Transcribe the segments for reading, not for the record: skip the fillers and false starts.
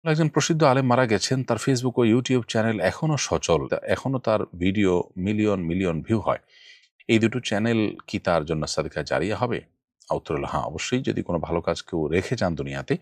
একজন প্রসিদ্ধ আলেম মারা গেছেন। তার ফেসবুক ও ইউটিউব চ্যানেল এখনো সচল। এখনো তার ভিডিও মিলিয়ন মিলিয়ন ভিউ হয়। এই দুটো চ্যানেল কি তার জন্য সাদকা জারিয়া হবে? উত্তর হলো হ্যাঁ, অবশ্যই। যদি কোনো ভালো কাজ কেউ রেখে যান দুনিয়াতে,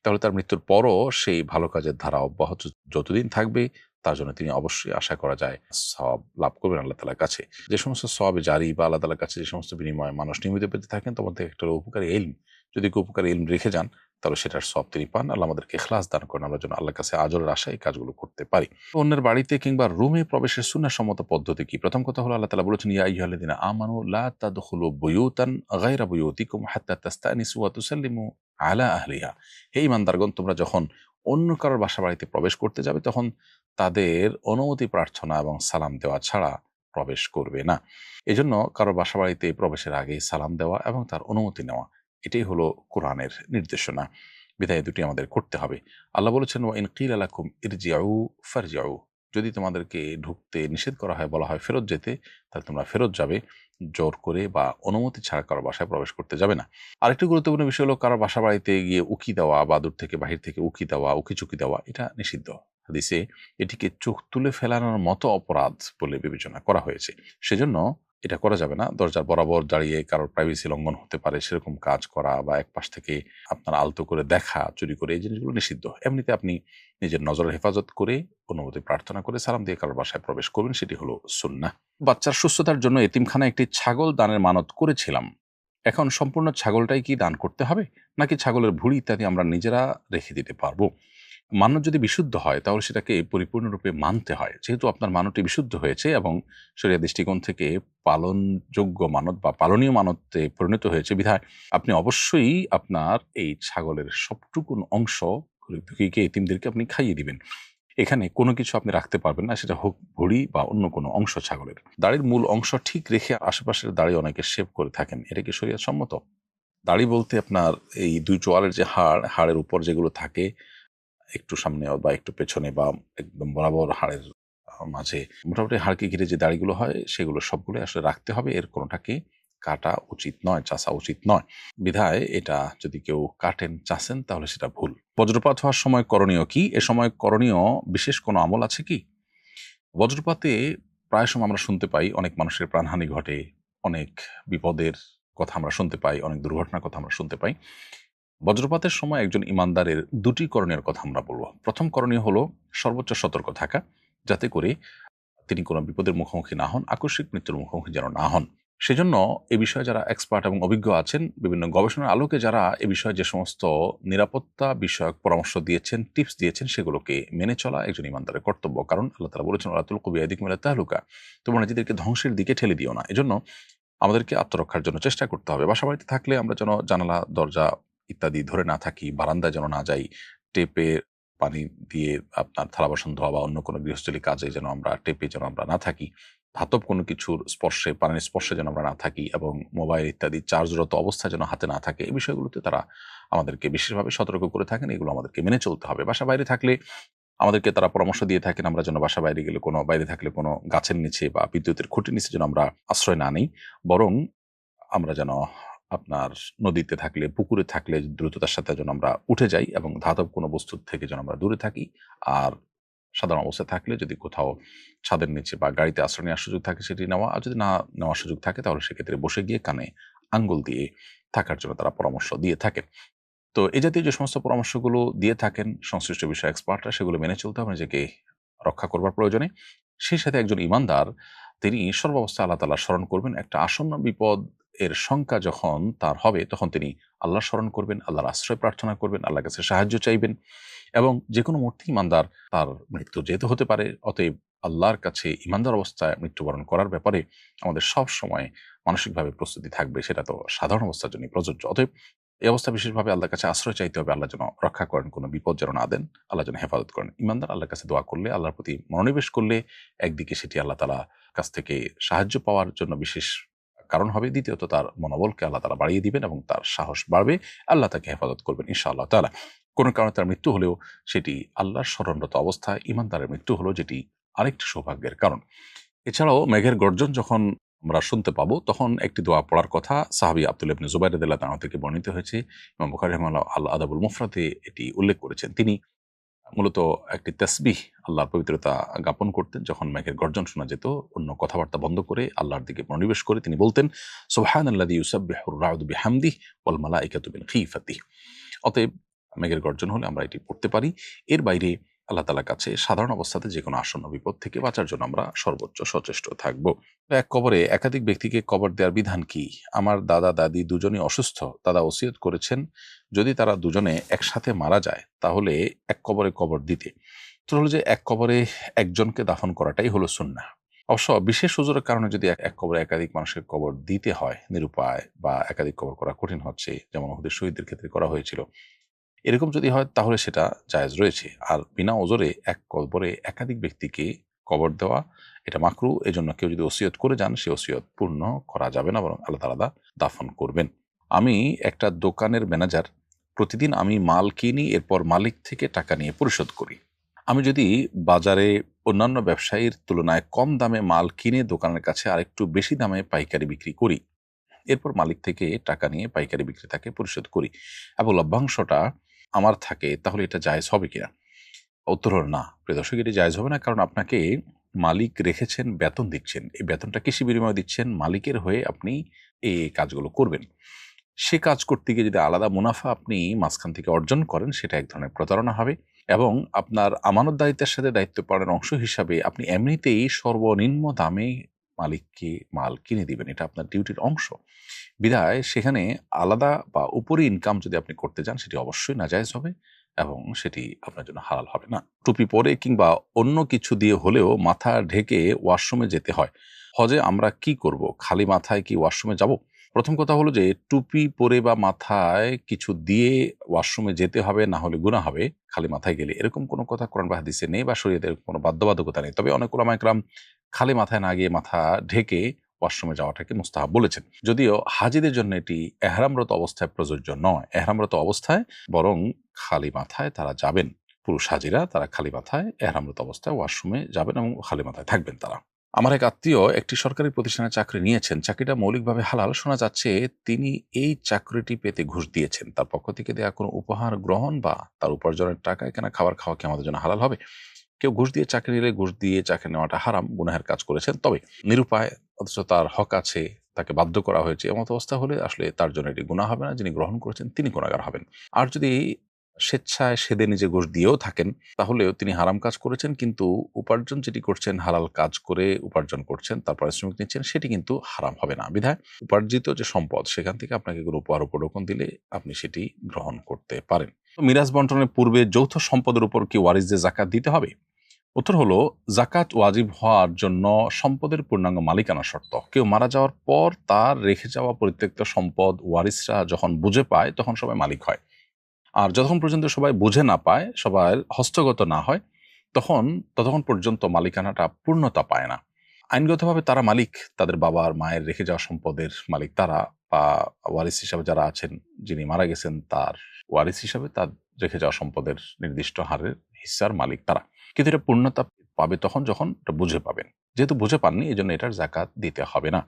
তাহলে তার মৃত্যুর পরও সেই ভালো কাজের ধারা অব্যাহত যতদিন থাকবে, তার জন্য তিনি অবশ্যই আশা করা যায় সওয়াব লাভ করবেন আল্লাহ তাআলার কাছে। যে সমস্ত সওয়াবে জারি বা আল্লাহ তাআলার কাছে যে সমস্ত বিনিময় মানুষ নিয়মিত পেতে থাকেন, তার মধ্যে একটা হলো উপকারী ইলম। যদি কেউ উপকারী ইলম রেখে যান, তাহলে সেটার সওয়াব তিনি পান। আল্লাহ আমাদেরকে ইখলাস দান করেন, আমরা যেন আল্লাহর কাছে আজরের আশায় এই কাজগুলো করতে পারি। অন্যের বাড়িতে কিংবা রুমে প্রবেশের সুন্নাহসম্মত পদ্ধতি কি? প্রথম কথা হলো আল্লাহ তাআলা বলেছেন, ইয়া আইয়ুহাল্লাযীনা আমানু লা তাদখুলু বুয়ুতান গায়রা বুয়ুতিকুম হাত্তা তাস্তানিসু ওয়া তুসাল্লিমু আলা আহলিহা। হে ঈমানদারগণ, তোমরা যখন অন্য কারোর বাসা-বাড়িতে প্রবেশ করতে যাবে, তখন তাদের অনুমতি প্রার্থনা এবং সালাম দেওয়া ছাড়া প্রবেশ করবে না। এজন্য কারো বাসা-বাড়িতে প্রবেশের আগেই সালাম দেওয়া এবং তার অনুমতি নেওয়া, এটাই হলো কোরআনের নির্দেশনা। বিধায় দুটি আমাদের করতে হবে। আল্লাহ বলেছেন, ওয়া ইন কিলা লাকুম ইরজিউ ফারজিউ। যদি তোমাদেরকে ঢুকতে নিষেধ করা হয়, বলা হয় ফেরত যেতে, তাহলে তোমরা ফেরত যাবে। জোর করে বা অনুমতি ছাড়া কারো বাসায় প্রবেশ করতে যাবে না। আরেকটি গুরুত্বপূর্ণ বিষয় হলো কারো বাসা-বাড়িতে গিয়ে উকি দেওয়া বা দূর থেকে বাহির থেকে উকি দেওয়া, উকি-ঝুঁকি দেওয়া, এটা নিষিদ্ধ। হাদিসে এটিকে চোখ তুলে ফেলানোর মতো অপরাধ বলে বিবেচনা করা হয়েছে। সেজন্য এটা করা যাবে না। দরজার বরাবর দাঁড়িয়ে কারোর প্রাইভেসি লঙ্ঘন হতে পারে সেরকম কাজ করা বা একপাশ থেকে আপনার আলতো করে দেখা, চুরি করে, এই জিনিসগুলো নিষিদ্ধ। এমনিতে আপনি নিজের নজরের হেফাজত করে, অনুমতি প্রার্থনা করে সালাম দিয়ে কারোর বাসায় প্রবেশ করবেন, সেটি হলো সুন্নাহ। বাচ্চার সুস্থতার জন্য এতিমখানায় একটি ছাগল দানের মানত করেছিলাম। এখন সম্পূর্ণ ছাগলটাই কি দান করতে হবে? নাকি ছাগলের ভুঁড়ি ইত্যাদি আমরা নিজেরা রেখে দিতে পারবো? মানত যদি বিশুদ্ধ হয়, তাহলে সেটাকে পরিপূর্ণরূপে মানতে হয়। যেহেতু আপনার মানতটি বিশুদ্ধ হয়েছে এবং শরিয়া দৃষ্টিকোণ থেকে পালনযোগ্য মানত বা পালনীয় মানতে পরিণত হয়েছে, বিধায় আপনি অবশ্যই আপনার এই ছাগলের সবটুকুন অংশ গরিব দুঃখীকে, এতিমদেরকে আপনি খাইয়ে দিবেন। এখানে কোনো কিছু আপনি রাখতে পারবেন না, সেটা হোক ভুঁড়ি বা অন্য কোনো অংশ ছাগলের। দাড়ির মূল অংশ ঠিক রেখে আশেপাশের দাড়ি অনেকে শেভ করে থাকেন। এটা কি শরিয়ত সম্মত? দাড়ি বলতে আপনার এই ২ চোয়ালের যে হাড়, হাড়ের উপর যেগুলো থাকে, একটু সামনে বা একটু পেছনে বা একদম বরাবর হাড়ের মাঝে মোটামুটি হাড়কে ঘিরে যে দাড়িগুলো হয়, সেগুলো সবগুলোই আসলে রাখতে হবে। এর কোনোটাকে কাটা উচিত নয়, চাচা উচিত নয়। বিধায় এটা যদি কেউ কাটেন, চাচেন, তাহলে সেটা ভুল। বজ্রপাত হওয়ার সময় করণীয় কি? এ সময় করণীয় বিশেষ কোনো আমল আছে কি? বজ্রপাতে প্রায় সময় আমরা শুনতে পাই অনেক মানুষের প্রাণহানি ঘটে, অনেক বিপদের কথা আমরা শুনতে পাই, অনেক দুর্ঘটনার কথা আমরা শুনতে পাই। বজ্রপাতের সময় একজন ইমানদারের ২ টি করণীয়ের কথা আমরা বলব। প্রথম করণীয় হলো সর্বোচ্চ সতর্ক থাকা, যাতে করে তিনি কোনো বিপদের মুখোমুখি না হন, আকস্মিক মৃত্যুর মুখোমুখি যেন না হন। সেজন্য এ বিষয়ে যারা এক্সপার্ট এবং অভিজ্ঞ আছেন, বিভিন্ন গবেষণার আলোকে যারা এ বিষয়ে যে সমস্ত নিরাপত্তা বিষয়ক পরামর্শ দিয়েছেন, টিপস দিয়েছেন, সেগুলোকে মেনে চলা একজন ইমানদারের কর্তব্য। কারণ আল্লাহ তাআলা বলেছেন, ওয়ালা তুলকু বিআইদিকুম ইলা তাহলুকা। তোমরা নিজেদেরকে ধ্বংসের দিকে ঠেলে দিও না। এজন্য আমাদেরকে আত্মরক্ষার জন্য চেষ্টা করতে হবে। বাসাবাড়িতে থাকলে আমরা যেন জানালা, দরজা ইত্যাদি ধরে না থাকি, বারান্দায় যেন না যাই, টেপে পানি দিয়ে আপনার থালা-বাসন ধোয়া বা অন্য কোনো গৃহস্থালী কাজে যেন আমরা টেপে যেন আমরা না থাকি। ধাতব কোনো কিছুর স্পর্শে, পানির স্পর্শে যেন আমরা না থাকি এবং মোবাইল ইত্যাদি চার্জরত অবস্থায় যেন হাতে না থাকে। এই বিষয়গুলোতে তারা আমাদেরকে বিশেষভাবে সতর্ক করে থাকেন। এগুলো আমাদেরকে মেনে চলতে হবে। বাসার বাইরে থাকলে আমাদেরকে তারা পরামর্শ দিয়ে থাকেন আমরা যেন বাসার বাইরে গেলে বাইরে থাকলে কোনো গাছের নিচে বা বিদ্যুতের খুঁটির নিচে যেন আমরা আশ্রয় না নেই। বরং আমরা যেন আপনার নদীতে থাকলে, পুকুরে থাকলে দ্রুততার সাথে যেন আমরা উঠে যাই এবং ধাতব কোনো বস্তু থেকে যেন আমরা দূরে থাকি। আর সাধারণ অবস্থায় থাকলে যদি কোথাও ছাদের নিচে বা গাড়িতে আশ্রয় নেওয়ার সুযোগ থাকে সেটি নেওয়া। আর যদি না নেওয়ার সুযোগ থাকে, তাহলে সেক্ষেত্রে বসে গিয়ে কানে আঙ্গুল দিয়ে থাকার জন্য তারা পরামর্শ দিয়ে থাকেন। তো এই জাতীয় যে সমস্ত পরামর্শগুলো দিয়ে থাকেন সংশ্লিষ্ট বিষয়ে এক্সপার্টরা, সেগুলো মেনে চলতে হবে নিজেকে রক্ষা করবার প্রয়োজনে। সেই সাথে একজন ঈমানদার তিনি সর্বাবস্থায় আল্লাহ তাআলার স্মরণ করবেন। একটা আসন্ন বিপদ এর শঙ্কা যখন তার হবে, তখন তিনি আল্লাহর স্মরণ করবেন, আল্লাহর আশ্রয় প্রার্থনা করবেন, আল্লাহর কাছে সাহায্য চাইবেন এবং যেকোনো মুহূর্তে ঈমানদার তার মৃত্যু যেহেতু হতে পারে, অতএব আল্লাহর কাছে ঈমানদার অবস্থায় মৃত্যুবরণ করার ব্যাপারে আমাদের সবসময় মানসিকভাবে প্রস্তুতি থাকবে। সেটা তো সাধারণ অবস্থার জন্যই প্রযোজ্য। অতএব এই অবস্থা বিশেষভাবে আল্লাহর কাছে আশ্রয় চাইতে হবে। আল্লাহ যেন রক্ষা করেন, কোনো বিপদ যেন না দেন। আল্লাহ যেন হেফাজত করেন। ঈমানদার আল্লাহর কাছে দোয়া করলে, আল্লাহর প্রতি মনোনিবেশ করলে, একদিকে সেটি আল্লাহ তাআলা কাছ থেকে সাহায্য পাওয়ার জন্য বিশেষ কারণ হবে। দ্বিতীয়ত তার মনোবলকে আল্লাহ তাআলা বাড়িয়ে দিবেন এবং তার সাহস বাড়বে। আল্লাহ তাকে হেফাজত করবেন ইনশাআল্লাহ তাআলা। কোনো কারণে তার মৃত্যু হলেও সেটি আল্লাহর স্মরণরত অবস্থায় ঈমানদারের মৃত্যু হলো, যেটি আরেকটি সৌভাগ্যের কারণ। এছাড়াও মেঘের গর্জন যখন আমরা শুনতে পাবো, তখন একটি দোয়া পড়ার কথা সাহাবী আব্দুল্লাহ ইবনে জুবাইর রাদিয়াল্লাহু তাআলা থেকে বর্ণিত হয়েছে। ইমাম বুখারী রাহিমাহুল্লাহ আল আদাবুল মুফরাদে এটি উল্লেখ করেছেন। তিনি মূলত একটি তাসবিহ, আল্লাহর পবিত্রতা জ্ঞাপন করতেন। যখন মেঘের গর্জন শোনা যেত, অন্য কথাবার্তা বন্ধ করে আল্লাহর দিকে মনোনিবেশ করে তিনি বলতেন, সুবহানাল্লাযী ইউসাব্বিহুর রা'দু বিহামদিহি ওয়াল মালাইকাতু মিন খিফাতিহি। অতএব মেঘের গর্জন হলে আমরা এটি পড়তে পারি। এর বাইরে আল্লাহ তাআলার কাছে সাধারণ অবস্থাতে যেকোনো আসন্ন বিপদ থেকে বাঁচার জন্য আমরা সর্বোচ্চ সচেষ্ট থাকব। এক কবরে একাধিক ব্যক্তিকে কবর দেওয়ার বিধান কি? আমার দাদা দাদি দুজনই অসুস্থ। দাদা ওসিয়ত করেছেন যদি তারা দুজনে একসাথে মারা যায় তাহলে এক কবরে কবর দিতে। তো হলো যে এক কবরে একজনকে দাফন করাটাই হলো সুন্নাহ। অবশ্য বিশেষ ওজরের কারণে যদি এক কবরে একাধিক মানুষের কবর দিতে হয় নিরুপায়, বা একাধিক কবর করা কঠিন হচ্ছে, যেমন ওহুদের শহীদদের ক্ষেত্রে করা হয়েছিল, এরকম যদি হয় তাহলে সেটা জায়েজ রয়েছে। আর বিনা ওজরে এক কবরে একাধিক ব্যক্তিকে কবর দেওয়া এটা মাকরু। এজন্য কেউ যদি ওসিয়ত করে যান সে ওসিয়ত পূর্ণ করা যাবে না, বরং আল্লাহ তাআলা দাফন করবেন। আমি একটা দোকানের ম্যানেজার। প্রতিদিন আমি মাল কিনি, এরপর মালিক থেকে টাকা নিয়ে পরিশোধ করি। আমি যদি বাজারে অন্যান্য ব্যবসায়ীর তুলনায় কম দামে মাল কিনে দোকানের কাছে আরেকটু বেশি দামে পাইকারি বিক্রি করি, এরপর মালিক থেকে টাকা নিয়ে পাইকারি বিক্রেতাকে পরিশোধ করি এবং লভ্যাংশটা আমার থাকে, তাহলে এটা জায়েজ হবে কিনা? উত্তর হলো না। প্রিয় দর্শক, এটি জায়েজ হবে না। কারণ আপনাকে মালিক রেখেছেন, বেতন দিচ্ছেন। এই বেতনটা কিসের বিনিময়ে দিচ্ছেন? মালিকের হয়ে আপনি এই কাজগুলো করবেন। সে কাজ করতে গিয়ে যদি আলাদা মুনাফা আপনি মাঝখান থেকে অর্জন করেন, সেটা এক ধরনের প্রতারণা হবে। এবং আপনার আমানতদারিতার সাথে দায়িত্ব পালনের অংশ হিসাবে আপনি এমনিতেই সর্বনিম্ন দামে মালিককে মাল কিনে দিবেন। এটা আপনার ডিউটির অংশ। বিধায় সেখানে আলাদা বা উপরি ইনকাম যদি আপনি করতে যান, সেটি অবশ্যই নাজায়েজ হবে এবং সেটি আপনার জন্য হালাল হবে না। টুপি পরে কিংবা অন্য কিছু দিয়ে হলেও মাথা ঢেকে ওয়াশরুমে যেতে হয়। হজে আমরা কি করব? খালি মাথায় কি ওয়াশরুমে যাব? প্রথম কথা হলো যে টুপি পরে বা মাথায় কিছু দিয়ে ওয়াশরুমে যেতে হবে, না হলে গুনাহ হবে খালি মাথায় গেলে। এরকম কোনো কথা কোরআন বা হাদিসে নেই, বা শরীয়তের কোনো বাধ্যবাধকতা নেই। তবে অনেক উলামা ইকরাম খালি মাথায় না গিয়ে মাথা ঢেকে ওয়াশরুমে যাওয়াটাকে মুস্তাহাব বলেছেন। যদিও হাজিদের জন্য এটি এহরামরত অবস্থায় প্রযোজ্য নয়। এহরামরত অবস্থায় বরং খালি মাথায় তারা যাবেন। পুরুষ হাজিরা তারা খালি মাথায় এহরামরত অবস্থায় ওয়াশরুমে যাবেন এবং খালি মাথায় থাকবেন তারা। আমার এক আত্মীয় একটি সরকারি প্রতিষ্ঠানে চাকরি নিয়েছেন। চাকরিটা মৌলিকভাবে হালাল। শোনা যাচ্ছে তিনি এই চাকরিটি পেতে ঘুষ দিয়েছেন। তার পক্ষ থেকে দেয়া কোনো উপহার গ্রহণ বা তার উপার্জনের টাকায় কেনা খাবার খাওয়া কি আমাদের জন্য হালাল হবে? কেউ ঘুষ দিয়ে চাকরি নিলে ঘুষ দিয়ে চাকরি নেওয়াটা হারাম, গুনাহের কাজ করেছেন। তবে নিরুপায়, অথচ তার হক আছে, তাকে বাধ্য করা হয়েছে, এমত অবস্থা হলে আসলে তার জন্য এটি গুনাহ হবে না। যিনি গ্রহণ করেছেন তিনি গুনাহগার হবেন। আর যদি স্বেচ্ছায় সেদে নিজে ঘুষ দিয়েও থাকেন, তাহলেও তিনি হারাম কাজ করেছেন, কিন্তু উপার্জন যেটি করছেন হালাল কাজ করে উপার্জন করছেন, তার পারিশ্রমিক নিচ্ছেন, সেটি কিন্তু হারাম হবে না। বিধায় উপার্জিত যে সম্পদ সেখান থেকে আপনাকে কোনো উপহার উপঢৌকন দিলে আপনি সেটি গ্রহণ করতে পারেন। মিরাজ বন্টনের পূর্বে যৌথ সম্পদের উপর কি ওয়ারিসদের যাকাত দিতে হবে? উত্তর হলো, যাকাত ওয়াজিব হওয়ার জন্য সম্পদের পূর্ণাঙ্গ মালিকানা শর্ত। কেউ মারা যাওয়ার পর তার রেখে যাওয়া পরিত্যক্ত সম্পদ ওয়ারিসরা যখন বুঝে পায় তখন সবাই মালিক হয়। আর যতক্ষণ পর্যন্ত সবাই বুঝে না পায়, সবাই হস্তগত না হয়, ততক্ষণ পর্যন্ত মালিকানাটা পূর্ণতা পায় না। আইনগতভাবে তারা মালিক, তাদের বাবার মায়ের রেখে যাওয়া সম্পদের মালিক তারা, বা ওয়ারিস হিসাবে যারা আছেন, যিনি মারা গেছেন তার ওয়ারিস হিসাবে তার রেখে যাওয়া সম্পদের নির্দিষ্ট হারের হিস্সার মালিক তারা। কিন্তু এটা পূর্ণতা পাবে তখন যখন এটা বুঝে পাবেন। যেহেতু বুঝে পাননি, এই জন্য এটার যাকাত দিতে হবে না।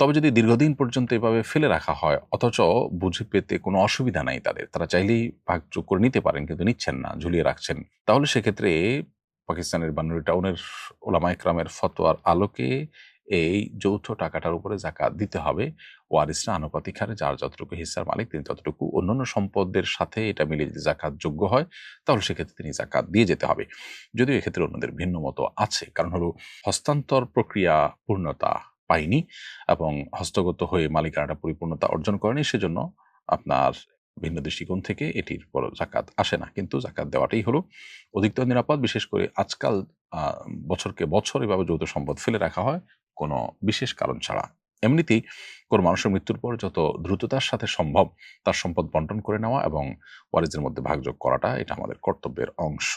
তবে যদি দীর্ঘদিন পর্যন্ত এভাবে ফেলে রাখা হয়, অথচ বুঝে পেতে কোনো অসুবিধা নাই তাদের, তারা চাইলেই ভাগযোগ করে নিতে পারেন কিন্তু নিচ্ছেন না, ঝুলিয়ে রাখছেন, তাহলে সেক্ষেত্রে পাকিস্তানের বানুরি টাউনের ওলামা ইকরামের ফতোয়ার আলোকে এই যৌথ টাকাটার উপরে যাকাত দিতে হবে। ওয়ারিসরা আনুপাতিক হারে যার যতটুকু হিস্সার মালিক তিনি ততটুকু, অন্যান্য সম্পদের সাথে এটা মিলে যদি যাকাত যোগ্য হয় তাহলে সেক্ষেত্রে তিনি যাকাত দিয়ে যেতে হবে। যদিও এক্ষেত্রে অন্যদের ভিন্ন মত আছে। কারণ হলো, হস্তান্তর প্রক্রিয়া পূর্ণতা পায়নি এবং হস্তগত হয়ে মালিকানাটা পরিপূর্ণতা অর্জন করেনি, সেজন্য আপনার ভিন্ন দৃষ্টিকোণ থেকে এটির পর যাকাত আসে না। কিন্তু যাকাত দেওয়াটাই হলো অধিকতর নিরাপদ। বিশেষ করে আজকাল বছরকে বছর এভাবে যৌথ সম্পদ ফেলে রাখা হয় কোনো বিশেষ কারণ ছাড়া। এমনিতেই কোনো মানুষের মৃত্যুর পর যত দ্রুততার সাথে সম্ভব তার সম্পদ বন্টন করে নেওয়া এবং ওয়ারিসদের মধ্যে ভাগযোগ করাটা এটা আমাদের কর্তব্যের অংশ।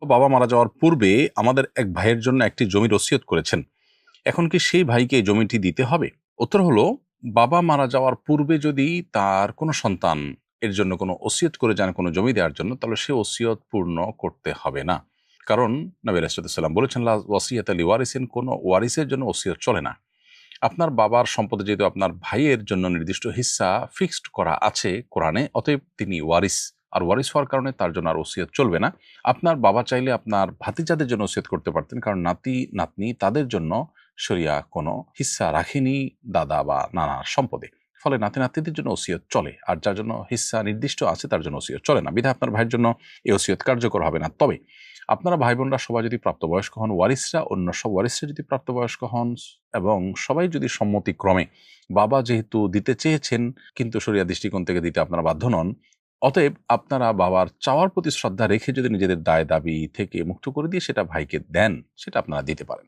বাবা মারা যাওয়ার পূর্বে আমাদের এক ভাইয়ের জন্য একটি জমির ওসিয়ত করেছেন। এখন কি সেই ভাইকে জমিটি দিতে হবে? উত্তর হলো, বাবা মারা যাওয়ার পূর্বে যদি তার কোনো সন্তান এর জন্য কোনো ওসিয়ত করে যান কোনো জমি দেওয়ার জন্য, তাহলে সে ওসিয়ত পূর্ণ করতে হবে না। কারণ নবী রাসূলুল্লাহ সাল্লাল্লাহু আলাইহি ওয়াসাল্লাম বলেছেন, লা ওয়াসিয়াতা লিওয়ারিসিন, কোনো ওয়ারিসের জন্য ওসিয়ত চলে না। আপনার বাবার সম্পদে যেহেতু আপনার ভাইয়ের জন্য নির্দিষ্ট হিস্সা ফিক্সড করা আছে কোরআনে, অতএব তিনি ওয়ারিস, আর ওয়ারিস হওয়ার কারণে তার জন্য আর ওসিয়ত চলবে না। আপনার বাবা চাইলে আপনার ভাতিজাদের জন্য ওসিয়ত করতে পারতেন, কারণ নাতি নাতনি তাদের জন্য শরিয়া কোনো হিস্সা রাখেনি দাদা বা নানার সম্পদে। ফলে নাতি নাতনিদের জন্য ওসিয়ত চলে, আর যার জন্য হিস্সা নির্দিষ্ট আছে তার জন্য ওসিয়ত চলে না। বিধায় আপনার ভাইয়ের জন্য এই ওসিয়ত কার্যকর হবে না। তবে আপনারা ভাই বোনরা সবাই যদি প্রাপ্তবয়স্ক হন, ওয়ারিসরা অন্য সব ওয়ারিসরা যদি প্রাপ্তবয়স্ক হন এবং সবাই যদি সম্মতিক্রমে, বাবা যেহেতু দিতে চেয়েছেন কিন্তু শরিয়া দৃষ্টিকোণ থেকে দিতে আপনারা বাধ্য নন, অতএব আপনারা বাবার চাওয়ার প্রতি শ্রদ্ধা রেখে যদি নিজেদের দায় দাবি থেকে মুক্ত করে দিয়ে সেটা ভাইকে দেন, সেটা আপনারা দিতে পারেন।